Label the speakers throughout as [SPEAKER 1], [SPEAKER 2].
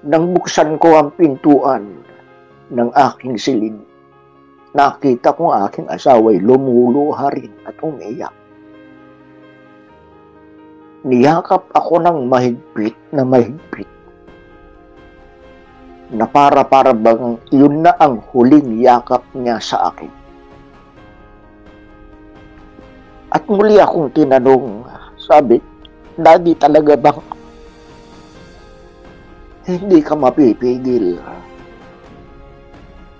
[SPEAKER 1] Nang buksan ko ang pintuan ng aking silid, nakita ko ang aking asawa'y lumuluha rin at umiyak. Niyakap ako ng mahigpit na mahigpit, na para bang yun na ang huling yakap niya sa akin. At muli akong tinanong, sabi, Daddy, talaga bang hindi ka mapipigil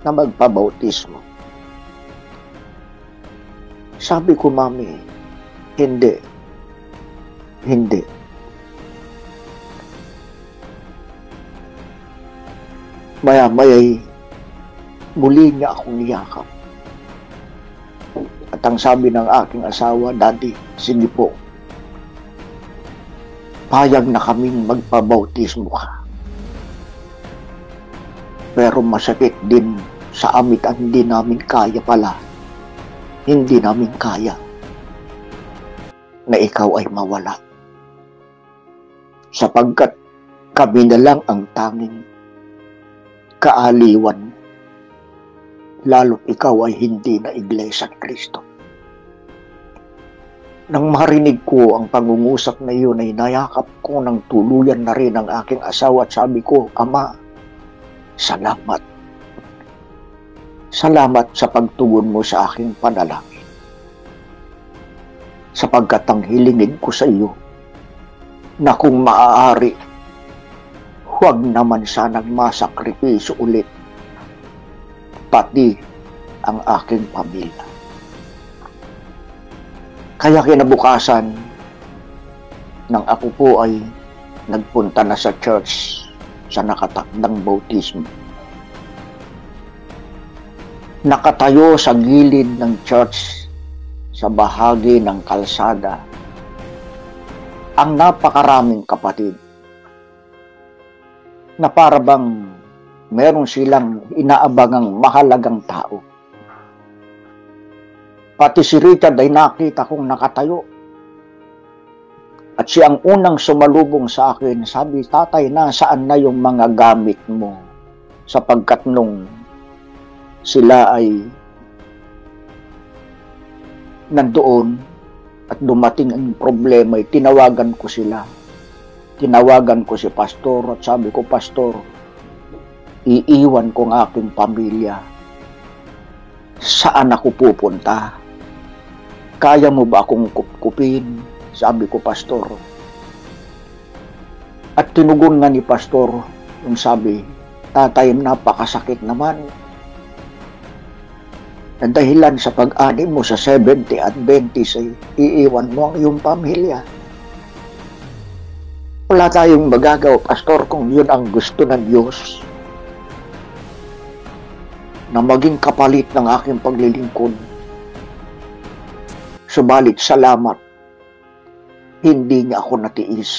[SPEAKER 1] na magpabautismo? Sabi ko, Mami, hindi. Maya-maya'y muli niya akong niyakap. At ang sabi ng aking asawa, Daddy, sige po, payag na kaming magpabautismo ka. Pero masakit din sa amit at hindi namin kaya pala. Hindi namin kaya na ikaw ay mawala. Sapagkat kami na lang ang tanging kaaliwan, lalo't ikaw ay hindi na Iglesia ni Cristo. Nang marinig ko ang pangungusap na iyon, ay nayakap ko ng tuluyan na rin ang aking asawa at sabi ko, Ama, salamat. Salamat sa pagtugon mo sa aking panalangin. Sapagkat ang hilingin ko sa iyo, na kung maaari, huwag naman sanang masakripisyo ulit, pati ang aking pamilya. Kaya kinabukasan, nang ako po ay nagpunta na sa church sa nakatakdang bautismo, nakatayo sa gilid ng church sa bahagi ng kalsada ang napakaraming kapatid na para bang meron silang inaabangang mahalagang tao. Pati si Richard ay nakita kong nakatayo. At siya ang unang sumalubong sa akin. Sabi, Tatay, nasaan na yung mga gamit mo? Sapagkat nung sila ay nandoon at dumating ang problema, tinawagan ko sila. Tinawagan ko si Pastor at sabi ko, Pastor, iiwan ko ang aking pamilya. Saan ako pupunta? Kaya mo ba akong kupkupin? Sabi ko, Pastor. At tinugon nga ni Pastor, yung sabi, Tatay, napakasakit naman. Na dahilan sa pag-ani mo sa 70 at 20 ay iiwan mo ang iyong pamilya. Wala tayong magagawa, Pastor, kung yun ang gusto ng Diyos. Na maging kapalit ng aking paglilingkod. Subalit, salamat. Hindi niya ako natiis.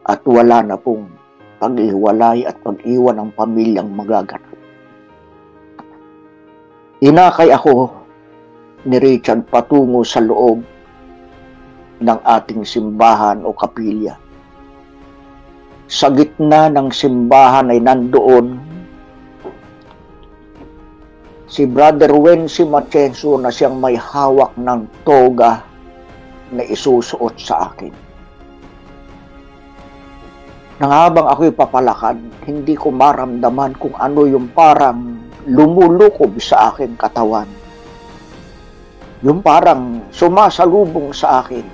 [SPEAKER 1] At wala na pong pag-iwalay at pag-iwan ng pamilyang magaganap. Inakay ako ni Richard patungo sa loob ng ating simbahan o kapilya. Sa gitna ng simbahan ay nandoon si Brother Wency Machenso na siyang may hawak ng toga na isusuot sa akin. Nang habang ako'y papalakad, hindi ko maramdaman kung ano yung parang lumulukob sa aking katawan. Yung parang sumasalubong sa akin.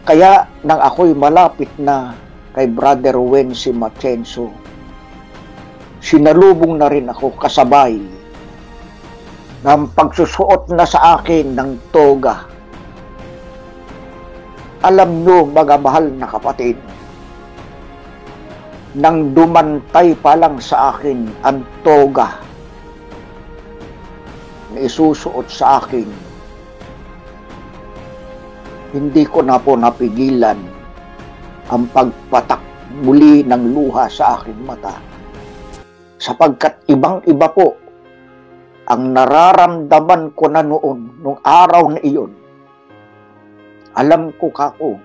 [SPEAKER 1] Kaya nang ako'y malapit na kay Brother Wency Machenso, sinalubong na rin ako kasabay ng pagsusuot na sa akin ng toga. Alam nyo, mga mahal na kapatid, nang dumantay pa lang sa akin ang toga na isusuot sa akin, hindi ko na po napigilan ang pagpatak muli ng luha sa aking mata. Sapagkat ibang-iba po ang nararamdaman ko na noon, nung araw na iyon. Alam ko kako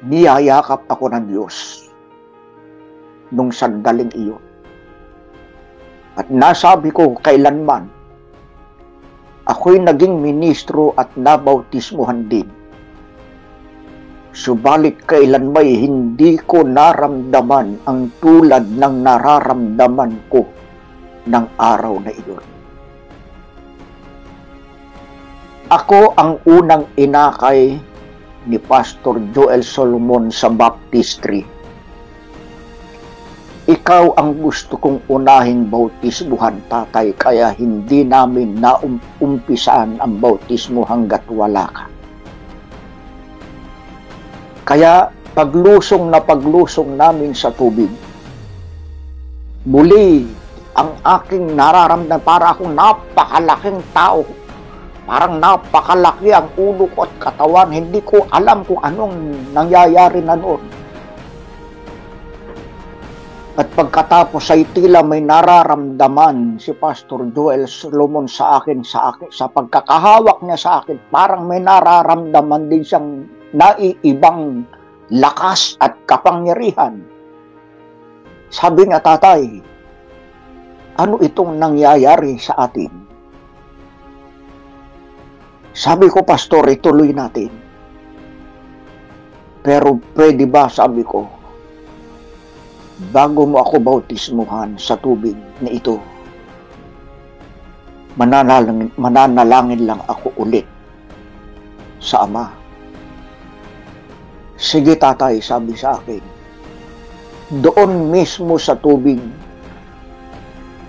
[SPEAKER 1] niyayakap ako ng Diyos nung sandaling iyon. At nasabi ko kailanman, ako'y naging ministro at nabautismuhan din. Subalit kailanmay hindi ko naramdaman ang tulad ng nararamdaman ko ng araw na iyon. Ako ang unang inakay ni Pastor Joel Solomon sa baptistry. Ikaw ang gusto kong unahing bautismuhan, tatay, kaya hindi namin naumpisaan ang bautismo hanggat wala ka. Kaya paglusong namin sa tubig, muli ang aking nararamdaman, para akong napakalaking tao. Parang napakalaki ang ulo ko at katawan. Hindi ko alam kung anong nangyayari na noon. At pagkatapos ay tila may nararamdaman si Pastor Joel Solomon sa akin, sa pagkakahawak niya sa akin, parang may nararamdaman din siyang naiibang lakas at kapangyarihan. Sabi niya, tatay, ano itong nangyayari sa atin? Sabi ko, Pastor, ituloy natin. Pero pwede ba, sabi ko, bago mo ako bautismuhan sa tubig na ito, mananalangin lang ako ulit sa Ama. Sige, tatay, sabi sa akin. Doon mismo sa tubig,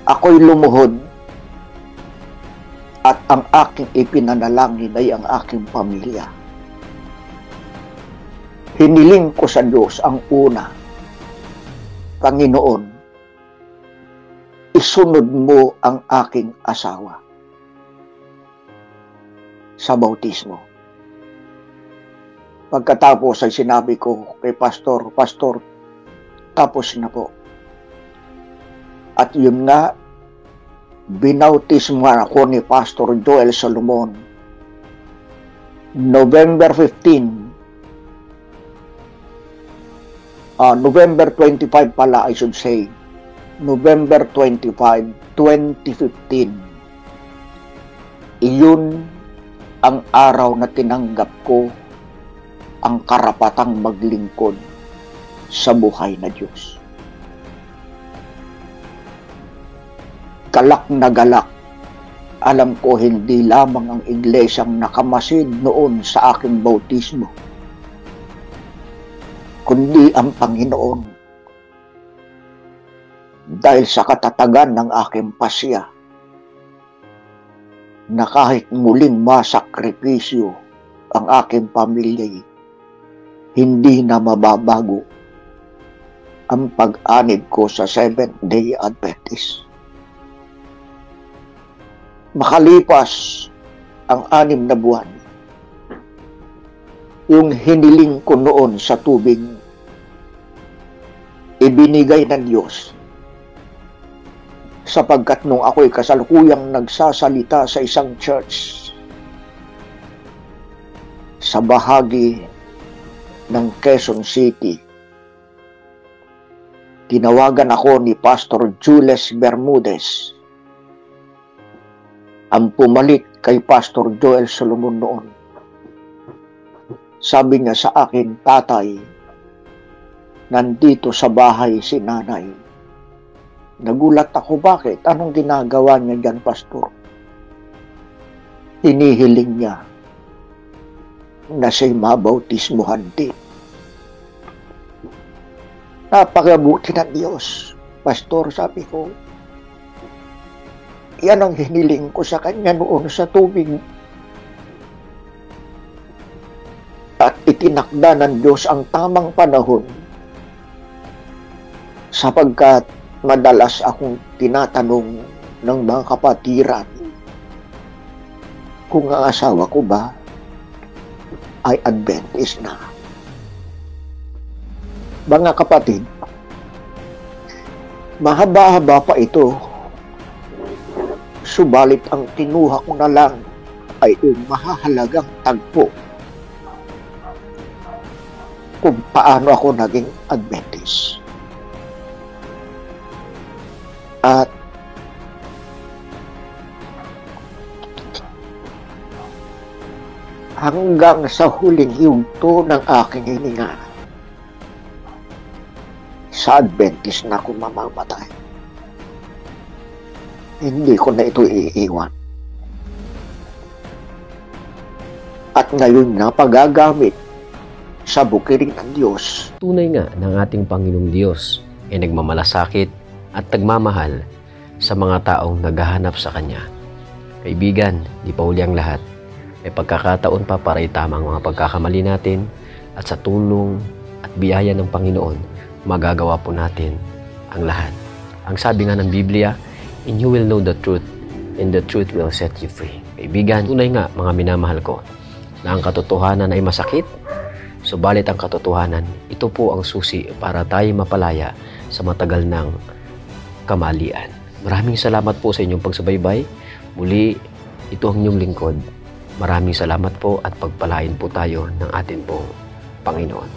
[SPEAKER 1] ako'y lumuhod at ang aking ipinanalangin ay ang aking pamilya. Hiniling ko sa Diyos ang una, Panginoon, isunod mo ang aking asawa sa bautismo. Pagkatapos ay sinabi ko kay Pastor, tapos na po. At yun nga, binautismo ako ni Pastor Joel Solomon November 25 pala, I should say. November 25, 2015. Iyon ang araw na tinanggap ko ang karapatang maglingkod sa buhay na Diyos. Galak na galak. Alam ko hindi lamang ang iglesyang nakamasid noon sa aking bautismo, kundi ang Panginoon. Dahil sa katatagan ng aking pasya, na kahit muling masakripisyo ang aking pamilya, hindi na mababago ang pag-anib ko sa Seventh-day Adventist. Makalipas ang 6 na buwan, yung hiniling ko noon sa tubig, ibinigay ng Diyos, sapagkat nung ako'y kasalukuyang nagsasalita sa isang church sa bahagi ng Quezon City, tinawagan ako ni Pastor Jules Bermudez, ang pumalit kay Pastor Joel Solomon noon. Sabi niya sa akin, tatay, nandito sa bahay si nanay. Nagulat ako, bakit? Anong ginagawa niya dyan, Pastor? Hinihiling niya na siya'y mabautismuhan din. Napakabuti ng Diyos, Pastor, sabi ko. Yan ang hiniling ko sa kanya noon sa tubig. At itinakda ng Diyos ang tamang panahon, sapagkat madalas akong tinatanong ng mga kapatiran kung ang asawa ko ba ay Adventist na. Mga kapatid, mahaba-haba pa ito, subalit ang kinuha ko na lang ay yung mahahalagang tagpo kung paano ako naging Adventist. At hanggang sa huling yugto ng aking hininga, sa Adventist na ako mamamatay. Hindi ko na ito iiwan. At ngayon na pagagamit sa bukiling ng Diyos.
[SPEAKER 2] Tunay nga ng ating Panginoong Diyos ay nagmamalasakit at nagmamahal sa mga taong naghahanap sa Kanya. Kaibigan, di pa huli ang lahat. May pagkakataon pa para itama ang mga pagkakamali natin at sa tulong at biyaya ng Panginoon, magagawa po natin ang lahat. Ang sabi nga ng Biblia, and you will know the truth, and the truth will set you free. Kaibigan, tunay nga mga minamahal ko, na ang katotohanan ay masakit, subalit ang katotohanan, ito po ang susi para tayo mapalaya sa matagal ng kamalian. Maraming salamat po sa inyong pagsubaybay. Muli, ito ang inyong lingkod. Maraming salamat po at pagpalain po tayo ng atin pong Panginoon.